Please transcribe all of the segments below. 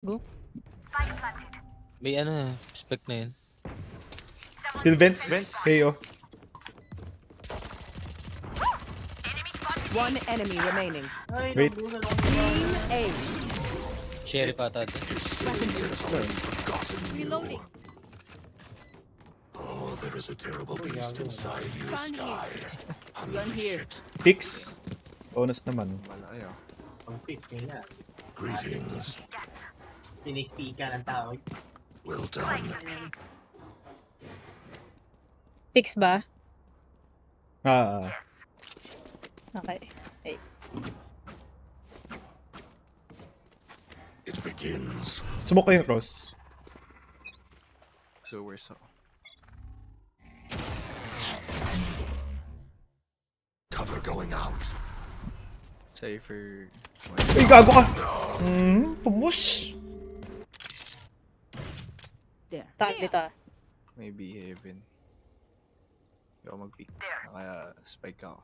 Go. May ano, spec na yun. Still vents. KO. One enemy remaining. Wait. Team A. Sheriff ata ito. Reloading. Oh, there is a terrible beast inside you, Sky. Gun here. Pix. Bonus naman. Malaya. Pag-fix ganyan. Greetings. Pinikpika ng tao. Well done. Fix ba? Okay. Hey. It begins. Smoke ko yung cross. So we're so. Cover going out. Cypher. Ay, gago ka! Pumus! There. Taas dito ah. Maybe heaven. Hindi ako mag-pick. Kaya spike ako.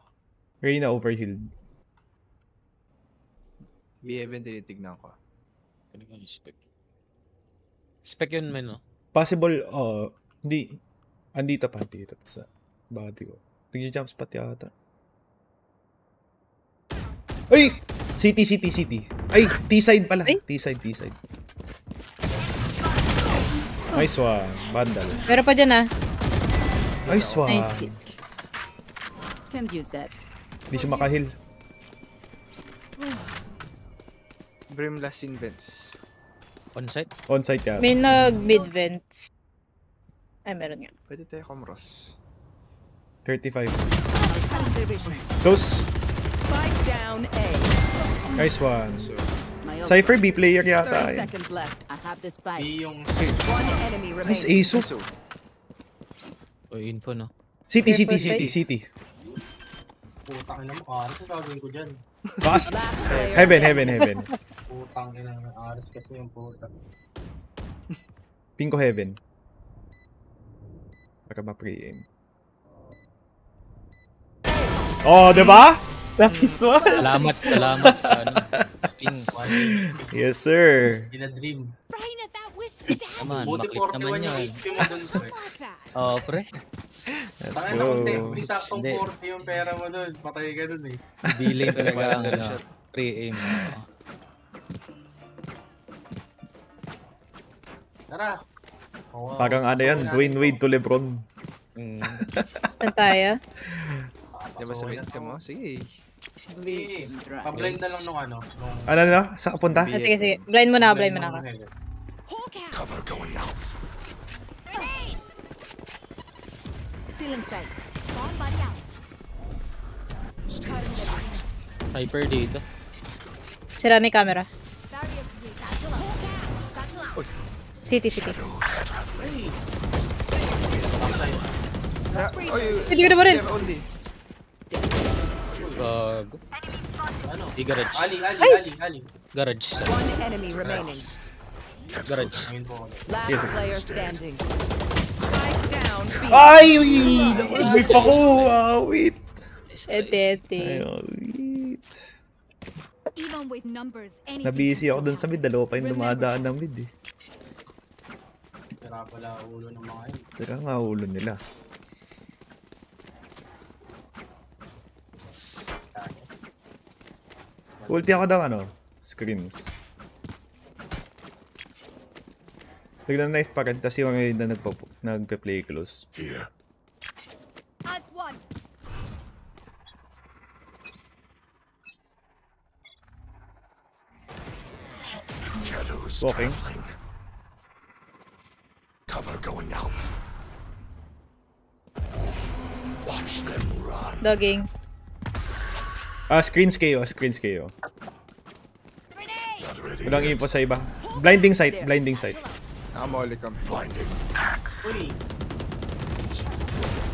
Reyna overhealed. Be heaven tinitignan ko. Ano yung spec? Spec yun, man, no? Possible, hindi. Andito pa, dito sa body ko. Nag-jump spot yata. Ay! City. Ay, T-side pala. Ay? T-side. Nice one. Vandal. Pero pa dyan ah. Nice one. Nice. Can't use that. Hindi siya makahil. Brim last in vents. On-site? On-site yata. May nag-mid vents. Ay, meron nga. Pwede tayo kumros. 35. Division. Close. Spike down A. Nice one. My ult. Cypher B player yata 30 eh. seconds left. I have the spike. Di yung One enemy Nice remaining. Aso. O, info, no? City. putang ina mo. Aras ang gagawin ko dyan. Bakas. Last player Heaven. standing. Putang ina ng aras kasi yung puta. Ping ko heaven. Para ma-pre-aim. Oh, diba? Nice one. Salamat sa ano. Ping. Yes, sir. In a dream. Naman, Buti maklik 41 naman yung yun. HP mo dun, pre. Oo, pre. Tangin na kung go. tempo, saktong Hindi. 40 yung pera mo dun. Patay ka dun eh. Delay talaga ang ano, pre-aim. Oo. Tara. Oh, wow. Parang ano yan, Dwayne Wade to Lebron. Saan tayo? Di ba sabihin siya mo? Sige. Hindi. Pa-blind na lang nung ano. Nung Ano na? Saan ka punta? Ah, sige. Blind mo na ako. Cover going out. Still in sight. Stay in sight. Hyper dito. Sira na yung camera. City. Hindi ko na ba rin? Only. Gago. ano? Di garage. Ali. Garage. One enemy remaining. Garage. Ngayon po ako. Last Yes, sir. player standing. Spike down B. Ay! Nag-whip ako! Wait. Ete. Ay, wait. Even with numbers, anything Nabisi can ako dun sa mid. Dalawa pa yung dumadaan ng mid eh. Tira pala ulo ng mga yun. Teka nga ulo nila. Ulti ako ng ano? Screens. Nag-knife pa rin, tas yung ngayon na nagpe-play close. Here. as one. Shadows Walking. traveling. Cover going out. Watch them run. Dogging. Screens kayo. Not ready. Walang yet. info sa iba. Blinding sight. Nakamoli kami. Blinding. Uy!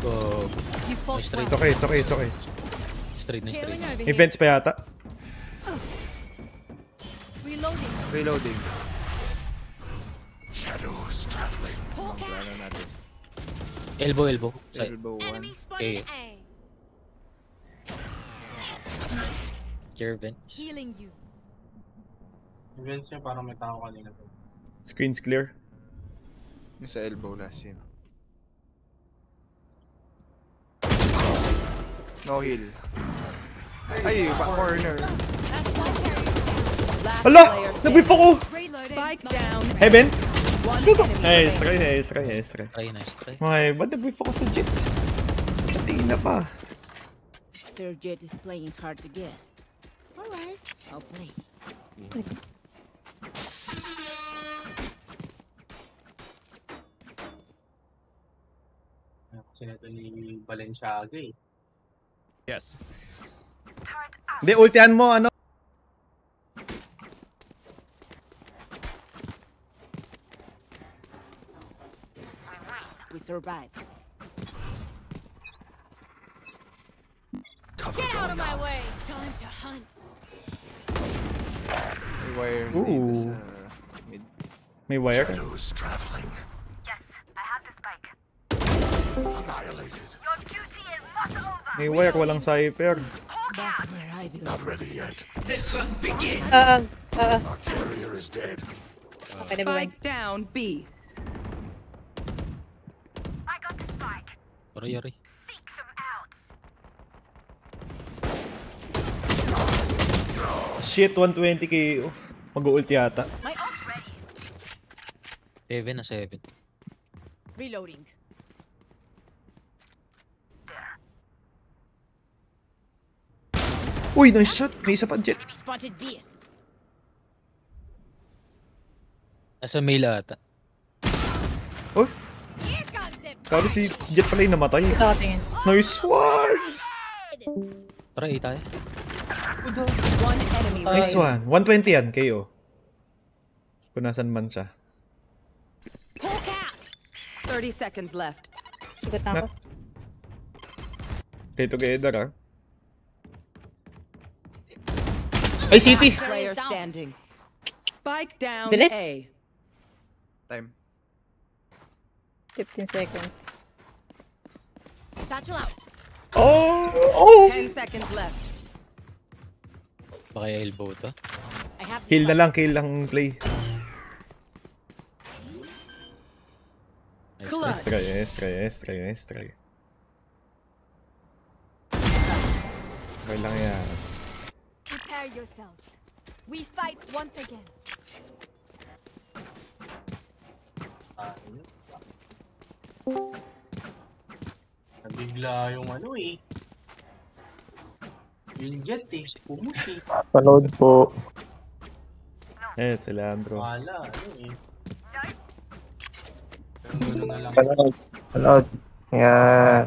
Go. You fought Straight. well. It's okay. Straight. Healing over here. Events pa yata. Reloading. Reloading. Shadows traveling. Hawk out. Plano natin. Elbow. Elbow 1. Enemy spotted Okay. A. Care vent. Healing you. Events niya parang may tao kanina. Screen's clear. Yung sa elbow last yun. No heal. Ay, back corner. That's one carry. Last Hala! player Nabif standing. ako! Reloading. Spike down. Heaven? One enemy Nice remaining. try, nice try. Try, nice try. Okay, ba't nabif ako sa jet? Katina pa. Their jet is playing hard to get. Alright, I'll play. Kasi nito ni Balenciaga eh. Hindi, ultihan mo, ano? We survived. Cover Get out going of my out. way. Time to hunt. May wire na Ooh. dito sa mid. May wire? Shadows traveling. Yes, I have the spike. Annihilated. Your duty is not over. May wire, walang cypher. Back where I belong. Not ready yet. Ah, Our carrier is dead. okay, never mind. Spike down B. I got the spike. Yari. Seek them out. Shit, 120k. Mag-ulti yata. My ult ready. 7 na 7. Reloading. Uy, nice shot. May isa pa jet. Spotted B. Nasa mail ata. Oh, Here comes the sabi si jet pala yung namatay. Nakatingin. Nice one! Tara, A tayo. One enemy Nice remaining. one. 120 yan, KO. Kung nasan man siya. Hulk out. 30 seconds left. Sigot na ako. Play together, ah. Ay, City! Player standing. Spike down Bilis. A. Time. 15 seconds. Satchel out. Oh! Oh! 10 seconds left. Baka yung elbow to. I have the Kill na spike. lang, kill lang play. Nice Clutch. try. Nice try. Okay lang yan. Prepare yourselves. We fight once again. Nabigla yung ano eh. Yung jet eh. Pumus eh. Panood po. Eh, sila, bro. Wala, ano eh. Pero gano'n na lang. Panood. Panood. Yan.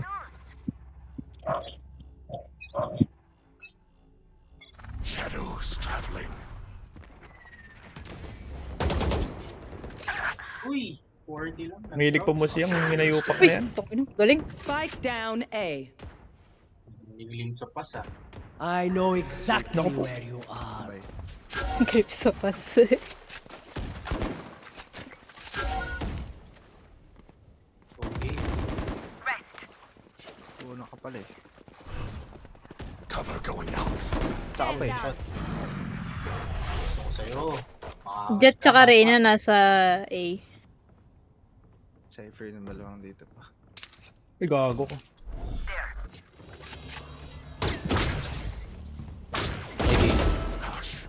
Shadows traveling. Uy! 40 lang. Mahilig po mo siyang minayupak na yan. Galing. Spike down A. Niglim sa pas ah. I know exactly Naku po. where you are. Bye. Creep sa pas. Okay. Rest. Una ka pala eh. Cover going out. Taka pa eh. Down. Gusto ko sa'yo. Jet tsaka Reyna nasa A. Cypher ng dalawang dito pa. Ay, gago ko. Hush.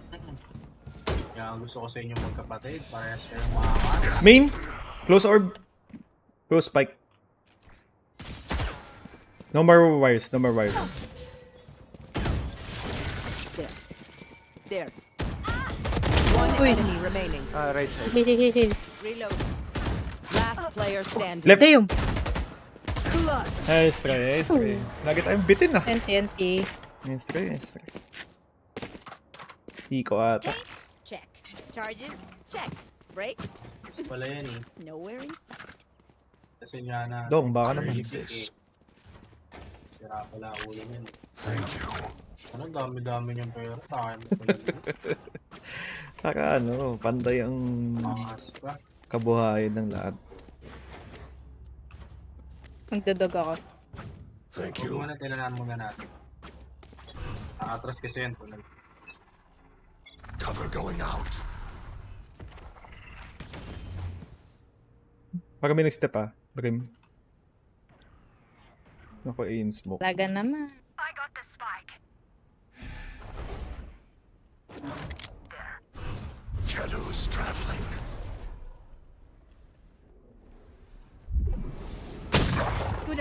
Kaya gusto ko sa inyo magkapatid. Parehas kayong makakaano. Main! Close orb. Close spike. No more wires, no more wires. There. One enemy remaining. Ah, right side. Heal. Reload. Last player standing. Left. Damn. Nice try. Lagi tayong bitin ah. TNT. Nice try. Iko ata. Check. Charges? Check. Brakes? Kasi pala yan eh. Nowhere in sight. Kasi nga na. Dong, baka naman. Read this. Sira pala ulo niyan. Thank you. Ano dami-dami niyang pera. Tayo mo pala. Saka ano, panday ang Pangas pa. kabuhayan ng lahat. Magdadog ako. Thank Huwag you. muna, tinanan muna natin. Atras kasi yan. Cover going out. Para may nag-step Brim. Ako in smoke. Laga naman. I got the spike. Shadows traveling.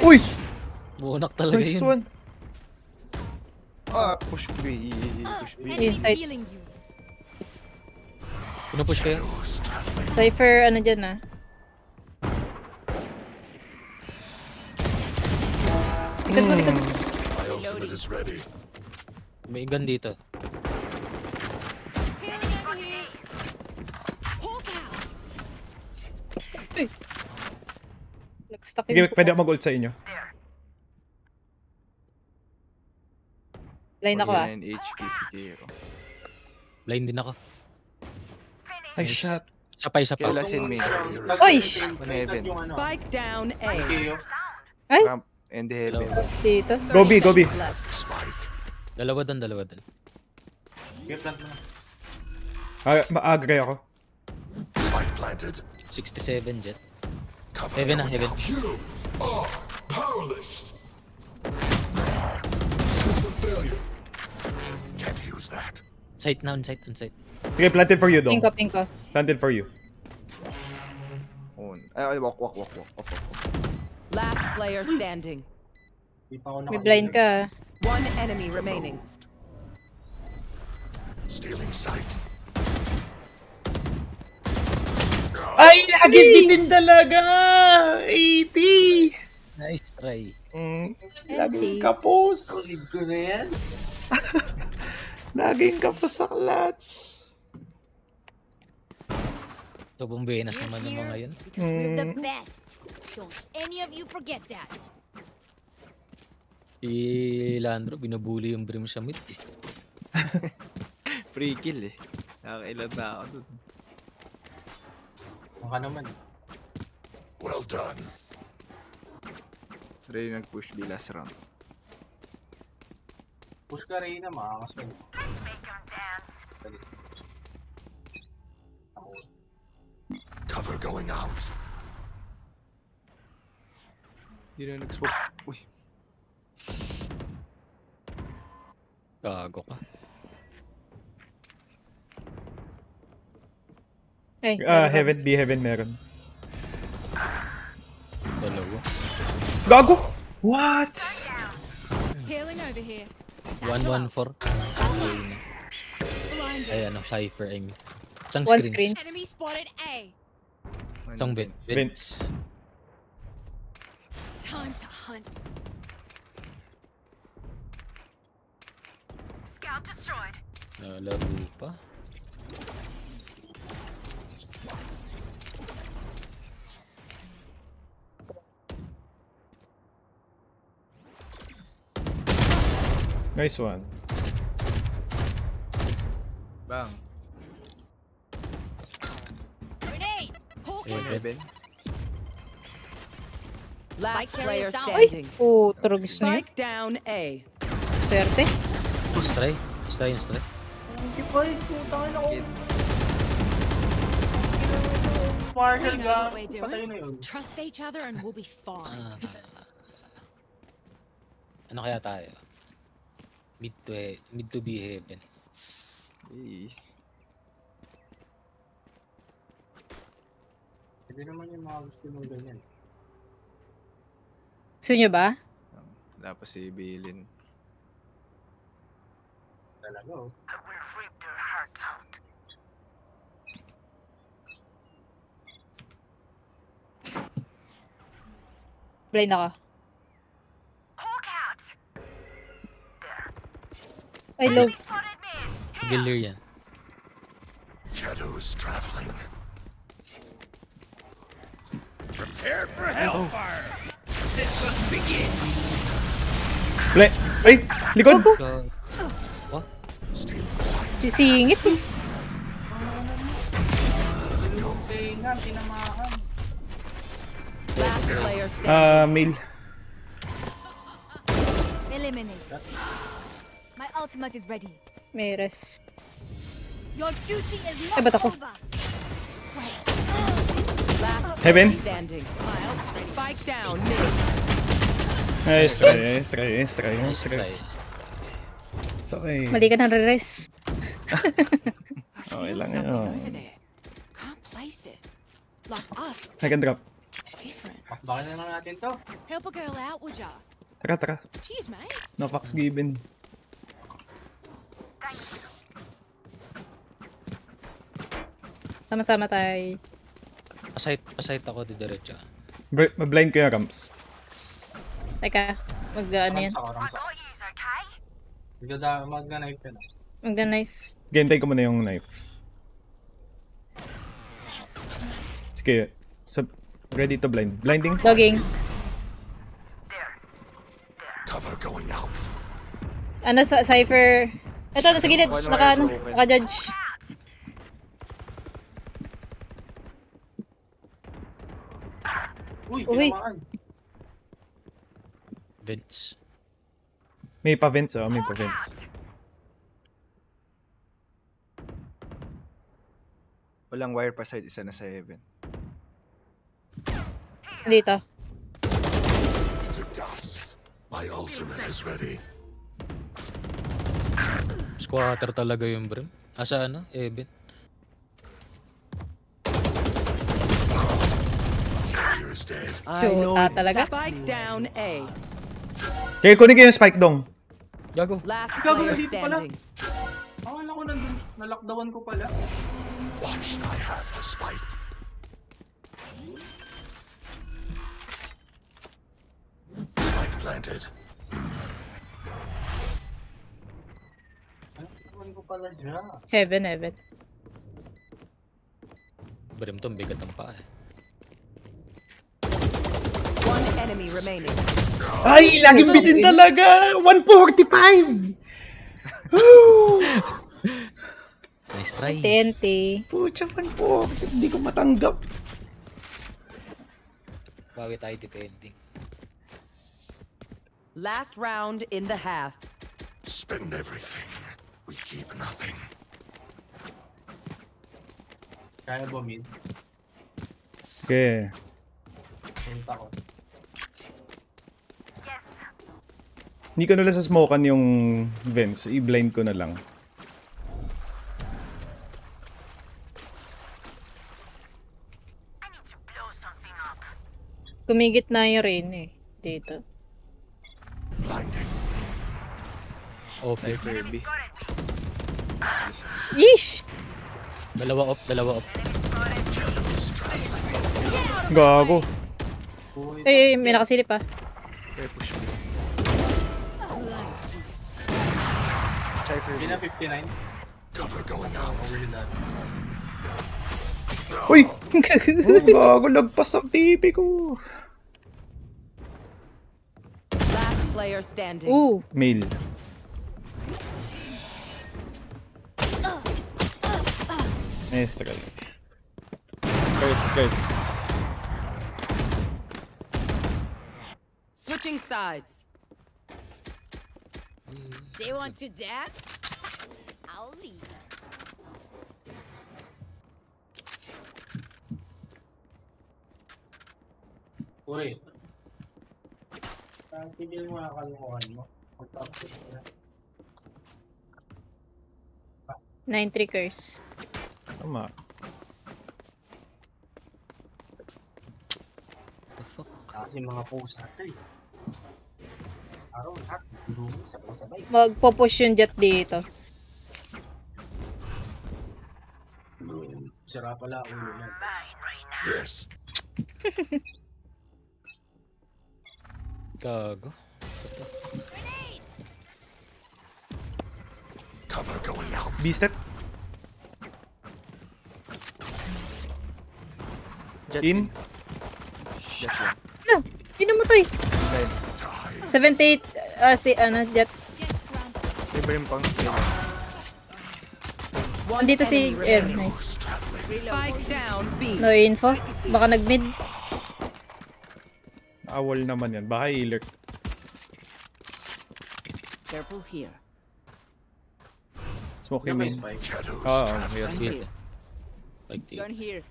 Uy! Bunak talaga Nice yun. one. Push B. Push B. Inside. Healing you. Pinupush kayo. Cypher, ano dyan Likod mo, likod mo. My ultimate is ready. May gun dito. Healing over here. Hawk out. Nag-stuck Sige, yung pwede ako mag-ult sa inyo. Line ako 49 HP si Kiro. Blind din ako. Ay, shot. Isa pa. Kaya last in main. Oy! On heaven. Spike down A. Keo. Ay! Ramp and heaven. Dito. Go B, go B. Spike. Dalawa doon. Keo, plant mo. Maagray ako. Spike planted. 67 jet. Cover Heaven going heaven. out. You are powerless. System failure. Can't use that. Sight na, on site. Sige, planted for you, Dong. Pinko. Planted for you. On. Ay, walk. Off. Last player standing. Di pa ako May blind ka. One enemy remaining. Stealing sight. Ay, lagi bitin talaga! 80! Nice try. Laging kapos. Solid ko na yan. Laging kapos sa clutch. So, bumbenas naman ng mga yun. Because we're the best. Don't any of you forget that. Si Landro, binubuli yung Brim sa mid. Free kill eh. Nakakailan na ako dun. Ang ka naman. Well done. Ray nag-push B last round. Push ka rin na makakasal. Make your dance. Cover going out. Hindi na nag-swap. Uy. Gago ka. Ay, Heaven, B heaven meron. Dalawa. Gago! What? Healing over here. 114. Blinded. Ay, Cypher, I mean. Isang One screen. screen. Enemy spotted A. Isang bit. Vince. Time to hunt. Scout destroyed. Nalaro pa. Nice one. Bang. Grenade. Hawk out. Heaven. Last Spike player carrier down. standing. Putro gusto niyo. Spike down A. Swerte. Nice try. Hindi pa yung putang ina ko. Marshall We know ka. what we're doing. Patay na yun. Trust each other and we'll be fine. Ano kaya tayo? Mid to B heaven. Hey. Hindi naman yung mga gusto mo ganyan. Gusto niyo ba? Wala pa si Bilin. Talaga oh. I will rip their hearts out. Blind ako. Hawk out. Ay, low. Enemy spotted me. Gillir yan. Shadows traveling. Ay! Likod! Stealing sight. Sisingit eh. Tingan, tinamahan. Last player standing. Mail. Eliminate. My ultimate is ready. May res. Your duty is Ay, not ba't ako? over. Last Heaven. Standing. Spike down mid. Nice try, nice try, nice try, nice Nice try. try. It's okay. Mali ka ng re-res. Okay lang Something over yun. there. Can't place it. Like us, I can drop. different. Bakit na lang natin to? Help a girl out, would ya? Tara, tara. Cheers, mate. No fucks given. Sama-sama tayo. Pasite ako diretso. Blind ko yung ramps. Teka, ano yan? Ramsa ko, ramsa. Got yous, okay? Mag-knife ka na. Magda-knife. Gantay ko muna yung knife. Sige. Ready to blind. Blinding? Logging. Cover going out. Ano sa Cypher? Ito, nasa gilid. Naka-judge. Uy, Uy. tinamaan. Vents. May pa-vents, oh. May pa-vents. Walang wire pa side, isa na sa heaven. Dito. To dust. My ultimate is ready. Squatter talaga yung brim. Asa ano? Eben. Carrier is dead. Shoota talaga. Spike down A. Kaya kunin ko yung spike dong. Gago. Last Gago, player nandito pala. standing. Akala ko nandun. Nalockdown ko pala. Watch, I have the spike. Spike planted. Nalockdown ko pala siya. Heaven. Brim to, ang bigat ng paa eh. One enemy remaining. Ay! Laging bitin talaga! 145! Nice try. TNT. Pucha, 140. Hindi ko matanggap. Bawi tayo depending. Last round in the half. Spend everything. We keep nothing. Kaya ba, mid? Okay. Punta ko. Hindi ko na lang sasmokan yung vents. I-blind ko na lang. I need to blow something up. Kumigit na yung rain eh. Dito. Blinding. Okay. Cypher B. Yeesh! Dalawa op. Gago. Ay, may nakasilip pa. Kaya push B. Cypher B. Hindi na 59. Cover going out. Over that. Uy! Gago, lagpas ang TV ko. Last player standing. Ooh. Mail. Nice try. Curse. Switching sides. They want to dance? I'll lead. Uri. Tigil mo na kalimukan mo. Magtapos ko na. 9-3 curse. Tama. The fuck? Kasi mga post natin. Araw lahat. Sabay-sabay. Magpo-push yung jet dito. Sira pala ulo yan. Yes. Gago. Cover going out. B-step. Jet In. Jet lang. Ano? Hindi namatay. Blind. 78, jet. May brim pang kill. Andito si Ev. Nice. Spike down B. No info. Baka nag-mid. Awol naman yan. Baka i-lurk. Careful here. Smoke May main. spike. Shadows Oo, traveling. yes. Sweet. Like Gun here.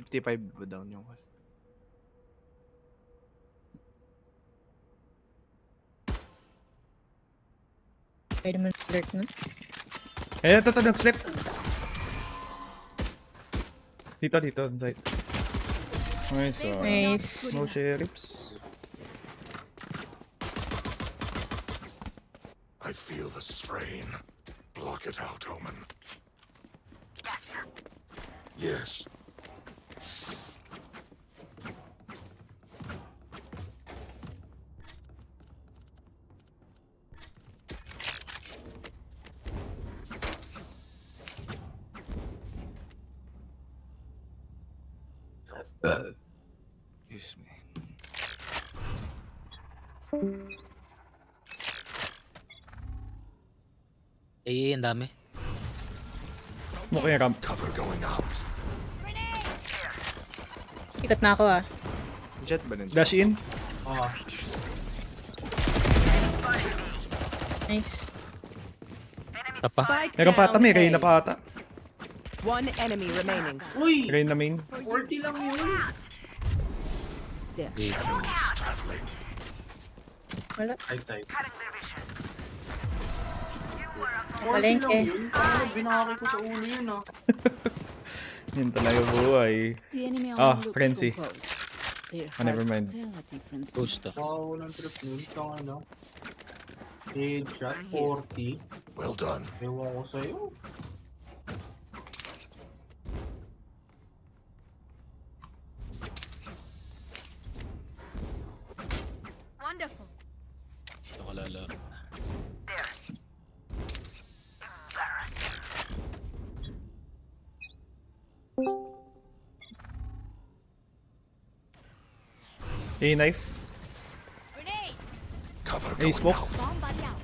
55 ba down yung wall? Pwede mo alert nun. Eh, ito, nag-slip. Dito, on site. Nice, Nice. No sheriffs. I feel the strain. Block it out, Omen. Yes. Excuse me. Eh, ang dami. Smoke yung ramp. Cover going out. Ikot na ako ah. Jet ba nun? Dash in. Oo. Nice. Tapa. Spike Meron pa ata, down may Reyna A. pa ata. One enemy remaining. Uy! Reyna main. 40 lang yun. There. Shadows traveling. Wala. Right side. 40 Palengke. lang yun. Parang binaki ko sa ulo yun ah. Yun talaga buhay. The enemy Ah, only looks Frenzy. composed. Their Oh, never hearts mind. tell a different Ghost to. Wow, walang trip nun. Itong ano. Headshot, 40. Well done. Ewan ko sa'yo. Wonderful. Ito ko lalaro. A knife. Grenade. Cover A going smoke. out. Bomb buddy out.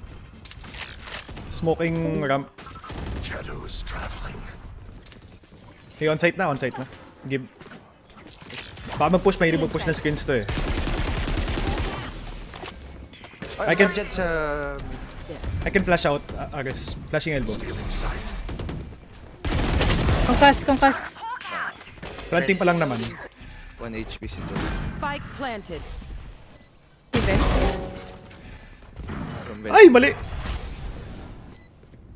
Smoking ramp. Shadows traveling. Hey, on site na. Give. Baka mag-push, may push na screens to eh. I can- Jet sa... I can flash out, Ares. Flashing elbow. Stealing sight. Kongkas. Planting pa lang naman. 1 HP si Dol. Spike planted. Ay, mali!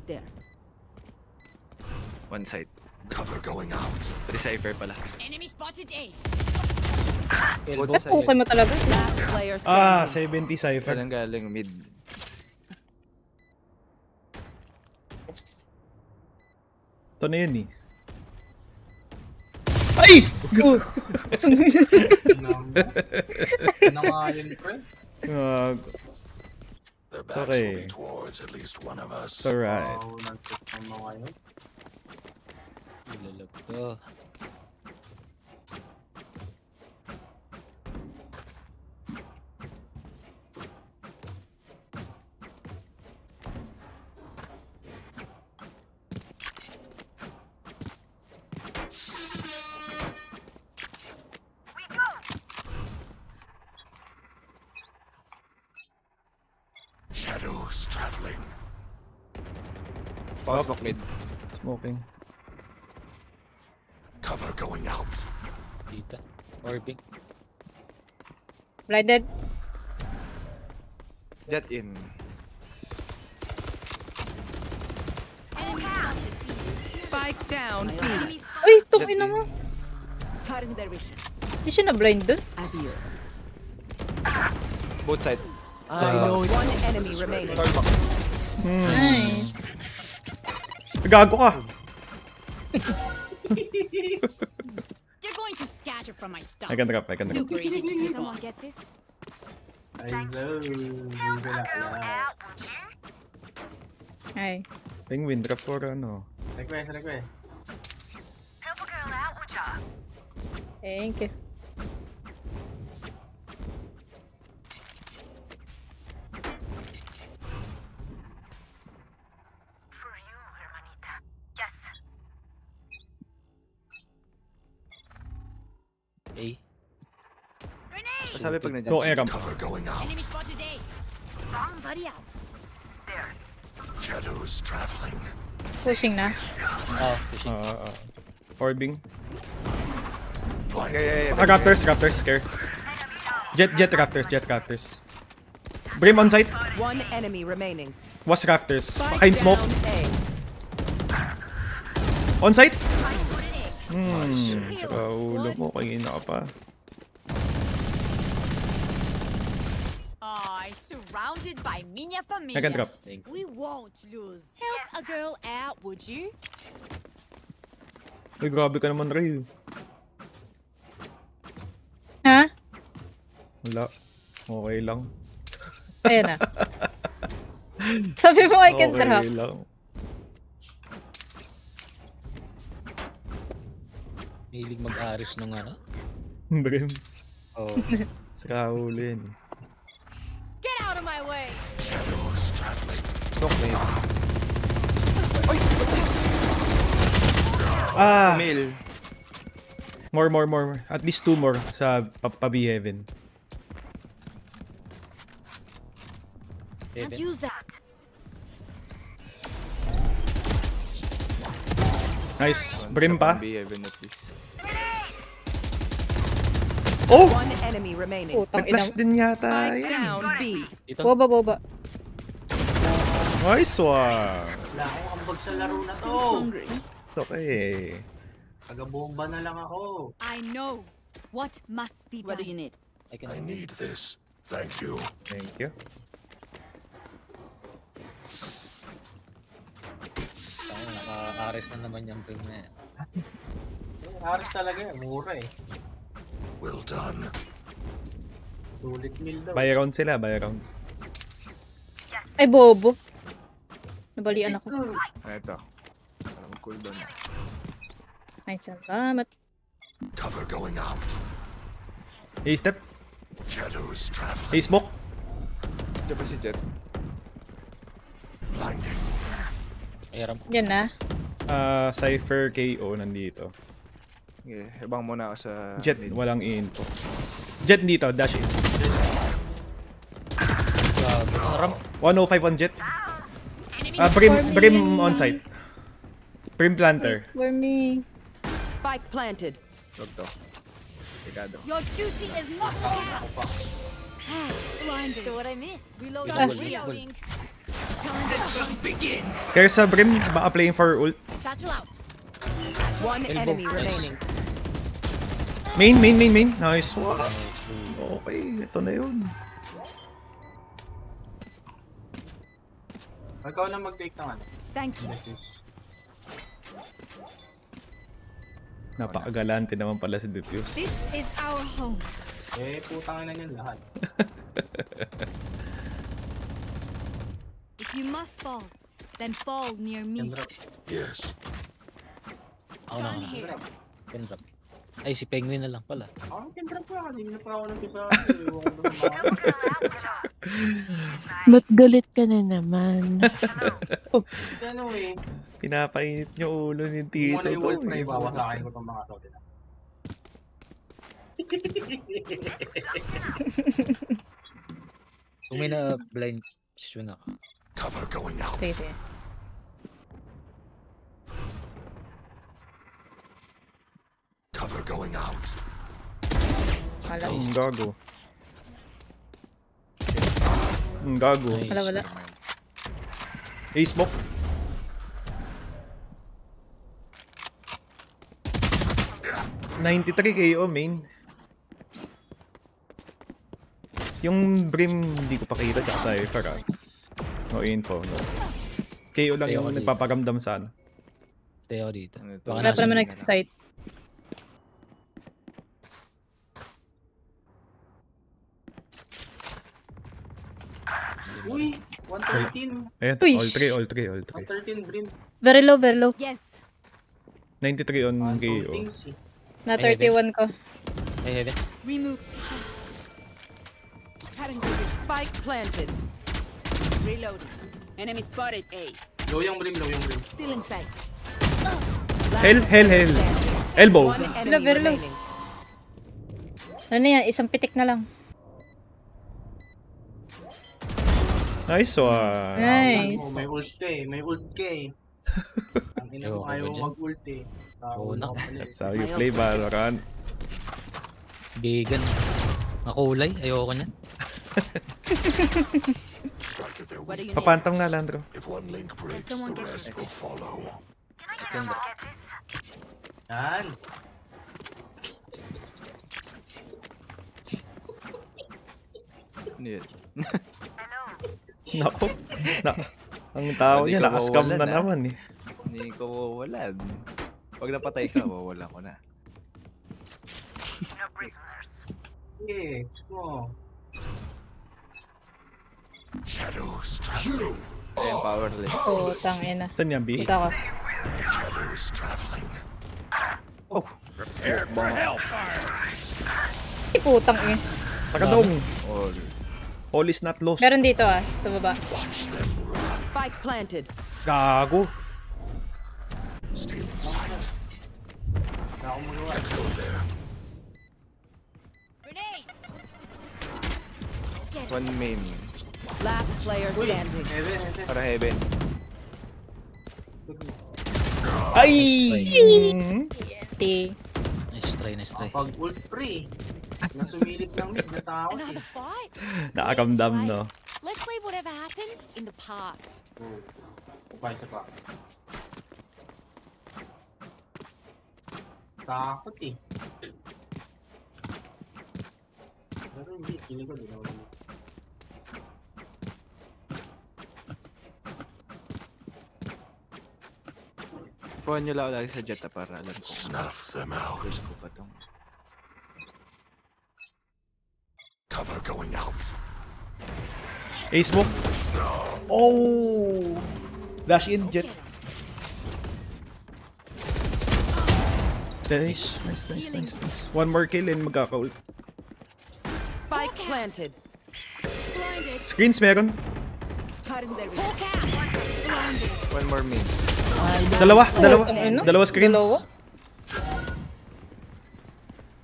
There. One side. Cover going out. Pati Cypher pala. Enemy spotted A. Elbow. Both Okay mo talaga. Last player standing. 70 Cypher. Walang galing mid. Ito na yun eh. Ay! Ano nga yun, pre? Their It's backs okay. will be towards at least one of us. It's alright. Wow, nag-trip ng mga yun. Nilalag ko. Shadows traveling. Smoke mid. Smoking. Cover going out. Dita. Orbing. Blinded. Jet in. Enemy spotted B. Spike down B. Enemy Uy, Jet tungin na mo. in. Cutting their vision. Hindi siya na-blind dun. Adios. Both side. One enemy remaining. Nice. Gago ka! They're going to scatter from my stuff. I can drop. Super easy to pick up. Get this? Ay, so. Hindi ko na alam. Ay. Penguin, drop for ano. Request. Help a girl out, would ya? Thank you. For you, hermanita. Yes. A. Grenade. Sabi pag nandiyan Go si- air ramp. Cover going out. Enemy spotted A. Bomb buddy out. There. Shadows traveling. Pushing na. Ah, pushing. Orbing. Raptors, scare. Jet Raptors. Brim on site. One enemy remaining. Was Raptors. Spike Behind smoke. down A. On site. Saka ulo mo, kanina ka pa. Surrounded by Minya Familia. I can drop. We won't lose. Help a girl out, would you? Uy, grabe ka naman, Ray. Ha? Wala. Okay lang. Ayan na. Sabi mo I can drop. Okay lang. Hilig mag-aris ng ano? Brim. Oh. Saka huli yun. Get out of my way! Shadows traveling. Okay. Mail. More. At least 2 more sa pa-B Heaven. Can't use that. Nice. Brim pa. Be heaven at least. Oh! One enemy remaining. Putang ina. Nag-flash din yata. Spike Yan. down B. Ito. Boba. Nice one. Wala akong ambag sa laro na to. It's okay. Taga-bomba na lang ako. I know what must be done. What do you need? I need this. Thank you. Thank you. Naka-aris na naman yung Brim na yan. Aris talaga yan. Mura eh. Well done. Sulit meal daw. Buy round sila, buy round. Ay, bobo. Nabalian ako. Ito. Parang cooldown. Ay, salamat. Cover going out. A-step. Shadows traveling. A-smoke. Diyan ba si Jet? Blinding. Aram. Yan na. Cypher KO nandito. Okay, ibang muna ako sa Jet, mid. walang info. Jet dito, dash in. Aram. 105 on Jet. Brim on site. Brim planter. For me. Spike planted. Wag to. Delikado. Your duty is not over. Blinded. So what I miss? Reloading. Reloading. Kaya sa Brim, baka playing for ult. Satchel out. One enemy remaining. Main. Nice one. Okay, ito na yun. Ikaw na mag-take ng ano. Thank you. Napakagalante naman pala si Diffuse. This is our home. Eh, putang ina niyan lahat. If you must fall, then fall near me. Yes. Ako na. Kendrop. Ay, si Penguin na lang pala. Ako Kendrop pa. Kanina pa ako nag-isa. Ba't galit ka na naman? Ano eh. Pinapainit niyo ulo ni Tito. Muna yung wall play. Bawasakin ko itong mga to. Kung may na blind swing ako. Cover going out. Sige. Cover going out. Ang gago. Ang gago. Nice. Wala. A-smoke. $93 KO main. Yung Brim hindi ko pa kita sa Cypher ah. No info, no. KO lang yung nagpaparamdam sa ano. Stay ako dito. Wala pa naman nagsasite. Uy! 113. Ayan, Uy. all 3. 113 Brim. Very low. Yes. 93 on KO. Things eh. Na 31 ko. Ay, heaven. Remove. Spike planted. Reloading. Enemy spotted A. Low yung Brim. Still inside. Hell. Elbow. One enemy Very low. remaining. Ano yan? Isang pitik na lang. Nice one. Nice. Oh, may ult ka eh. Ang ina mo ayaw mag-ult eh. Oo, Tawag nak. ako pala eh. That's how you play Valorant. Vegan. Makulay. Ayoko niyan. Strike at their What do weak. you need? Papantam nga, Landro. If one link breaks, someone the get rest will follow. Ito. Yan. Ano yun? Nako. Ang tao Hindi niya, ka nakascam mawalan, na ah. naman eh. Hindi ko mawawalan. Pag napatay ka, mawawalan ko na. Eh, mo. Shadows traveling. Ayun, powerless. Putang ina. Saan yan, B? Dito ako. Shadows traveling. Prepare for hellfire! Ay, putang ina. Takadong! All. All is not lost. Meron dito sa baba. Spike planted. Gago! Stealing sight. Let's go there. Grenade. One main. Last player standing. Para heaven. Ay! T. Nice try, nice try. Pag ult free. Nasumilip ng mid na tao. Another fight? Nakakamdam, no? Let's leave whatever happened in the past. Upay isa pa. Takot eh. Pero hindi, kinig ko din ako. Puhan nyo lang lagi sa jet para alam ko. Snuff them out. Gusto ko pa tong. Cover going out. Ace mo? Oh! Dash in, jet. Nice, nice. One more kill and magkaka-ult. Spike planted. Blinded. Screens meron. Hawk out. Blinded. One more main. Dalawa. Ano? Dalawa screens. Dalawa?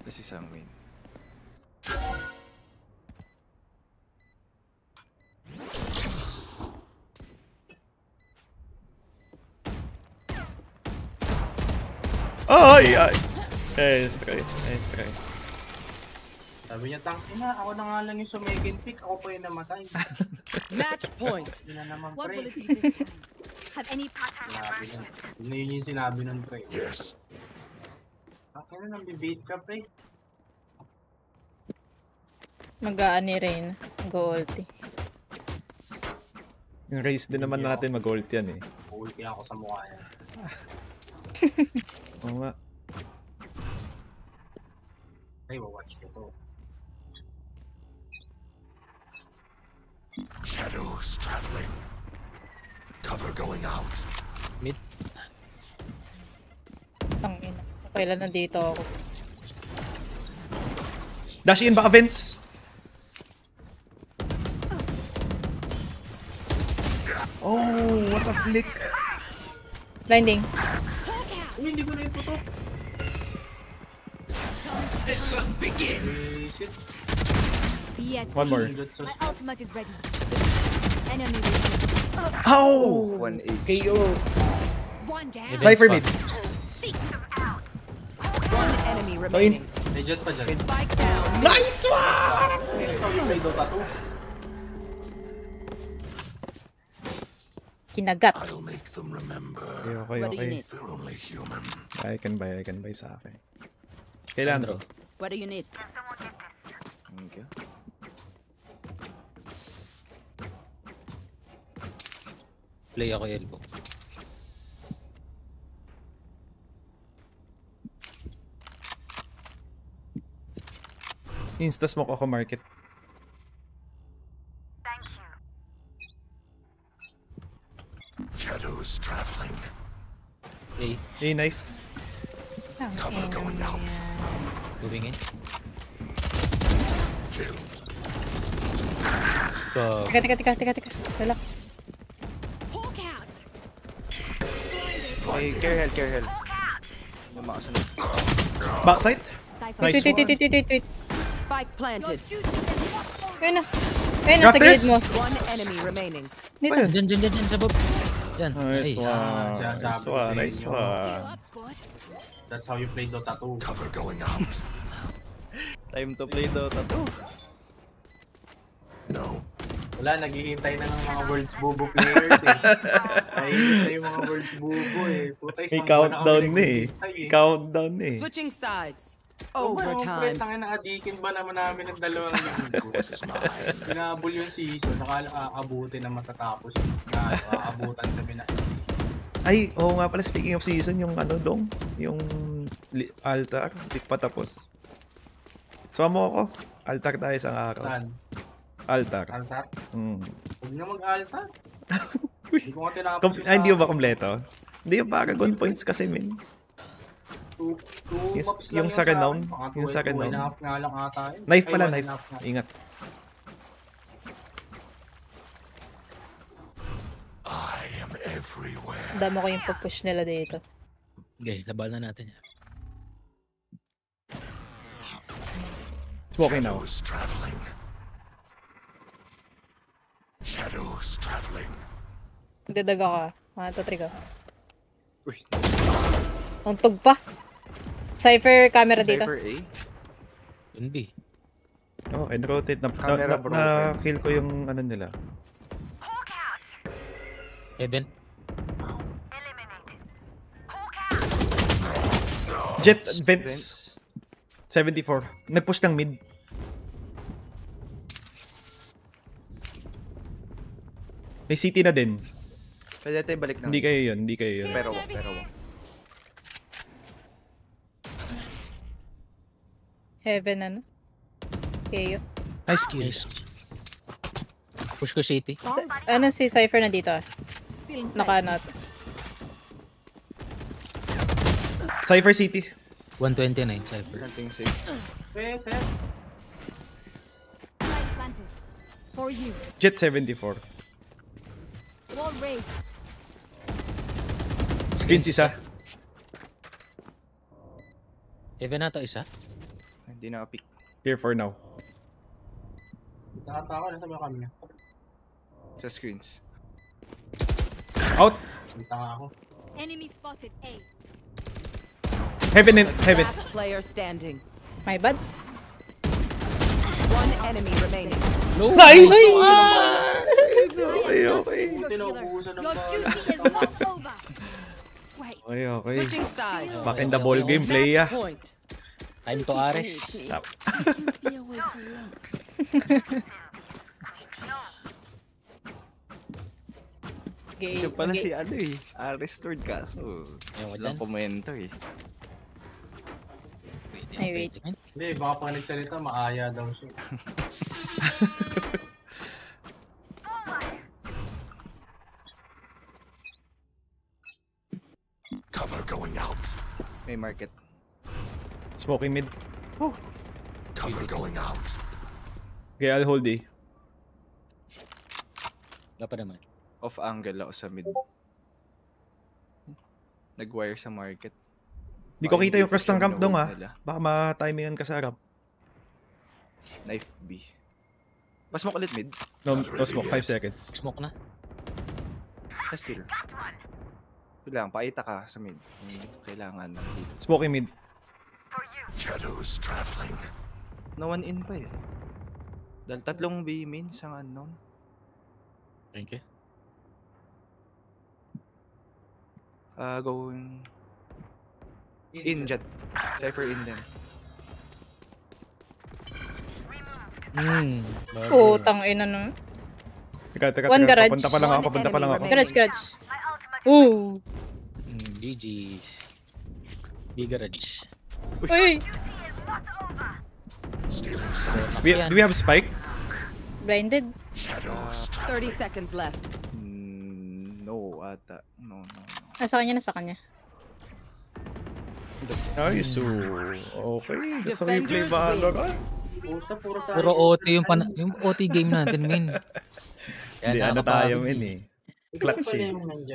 Tapos isang main. Ay! Nice try. Sabi niya, tangina, ako na nga lang yung sumegin pick, ako pa yung namatay. Match point. Yun na naman, What will pre. it be this time? Have any pattern Sinabi nun. Yun yung sinabi nun, pre. Yes. Ako na nang bibait ka, pre. Mag-aani rin. Go-ulti. Yung race din naman natin mag-ult yan eh. Ulti ako sa mukha yan. Oo nga. Ay, watch ko to. Shadows traveling. Cover going out. Mid. Tangina. Kailan nandito ako? Dash in baka Vince. Oh, what a flick. Blinding. Uy, hindi ko na yung puto. Shit. be at One more. peace? My ultimate is ready. Enemy with Ow! 1-8. KO. one down. Cypher mid. Seek. One enemy remaining. May jet pa dyan. Spike down. Nice one! That's how you play Dota 2. Kinagat. I'll make them remember. Okay. They're only human. I can buy sa akin. Kailan bro? What do you need? Thank you. Play ako elbow. Insta smoke ako market. Shadows traveling. A. A knife. Cover going out. Going in. Kill. Go. Teka. Relax. Hawk out. Hey, care hell. Yung makasunod. Backside. Cypher. Nice one. Wait. Spike planted. Ayun na. Ayun na, sa gilid mo. One enemy remaining. Dito. Ayun. Diyan sa boob. Yan. Nice Nice. one. Nice one. Heal up, squad. That's how you play Dota 2. Cover going out. Time to play Dota 2. No. Wala, naghihintay na ng mga Worlds Bubo players eh. Naghihintay yung mga Worlds Bubo eh. Putay, May isang buwan na countdown kami na eh. naghihintay eh. Countdown na eh. Switching sides. Overtime. Overtime. Tangin na adikin ba naman namin ng dalawang linggo? Pinabol yung season. Nakala aabutin na matatapos. Aabutan kami na. Ay, oo nga pala, speaking of season, yung ano dong, yung altar, di pa tapos. So mo ako, altar tayo isang araw. Saan? Altar. Altar? Mm. Huwag na mag-altar. Hindi ko nga tinapos yung Hindi ba kompleto? Hindi yung Paragon points kasi, min. Two maps lang Yung sa renown. akin. Yung sa renown. 2.5 nga lang ata yun. Knife Ay, pala, 1.5 knife. nga. Ingat. I am everywhere. Damo ko yung pag-push nila dito. Okay, laban na natin. Smoking now. Shadows traveling. Shadows traveling. Dadaga ka. Matatrick ka. Uy, Untog pa. Cypher camera dito. Cypher A. Yun B. Oh, and rotate na, Camera broken. na kill ko yung ano nila. Heaven. Jet vents 74. Nag-push ng mid. May city na din. Pwede tayo balik na. Hindi kayo yun, hindi kayo yun. Pero wag. Heaven ano. Kayo. Nice kill. Nice. Push ko city. Ano si Cypher na dito ah? Naka-not. Cypher City. 129 Cypher. Nothing safe. Set. Light planted. For you. Jet 74. Wall raised. Screens isa. Heaven na to isa. Hindi na pick. Here for now. Nakata ako, nasa ba kami? Sa screens. Out. Punta nga ako. Enemy spotted A. Heaven in heaven. Last player standing. My bad. One enemy remaining. Nice! Okay, okay. Tinubusan ng Your duty is not over. Wait. Okay, okay. Switching sides. Back in the ball game, play ya. Point. Time to Ares. Be away for long. Okay, Siya pala okay. si ano eh. Restored kaso. Ayun ko Walang dyan. komento eh. Ay, wait. Hindi, baka pag nagsalita, maaya daw siya. Cover going out. May market. Smoking mid. Cover going out. Okay, I'll hold A. Wala pa naman. Off angle ako sa mid. Nag-wire sa market. Di ko kita yung cross ng ramp dong Nila. Baka ma-timingan ka sa harap. Knife B. Pasmoke ulit mid. No smoke, 5 seconds. Smoke na. Still. Kailangan, paita ka sa mid. Kailangan ng mid. Smoking mid. Shadows traveling. No one in pa eh. Dahil tatlong B main, isang unknown. Thank you. Going in jet. Cypher in din. Putang ina no. Teka, One garage. papunta pa lang ako. Garage. Ooh. GG's. Big garage. Uy. Stealing sight. Do we have spike? Blinded. Shadows 30 traveling. seconds left. No, ata. No. Nasa kanya, nasa kanya. Ay, so okay. That's how we play Valorant. Puta, puro tayo. Puro OT yung OT game natin, min. Hindi, ano tayo, min eh. Ikaw Clutch pala eh. yung nandyan.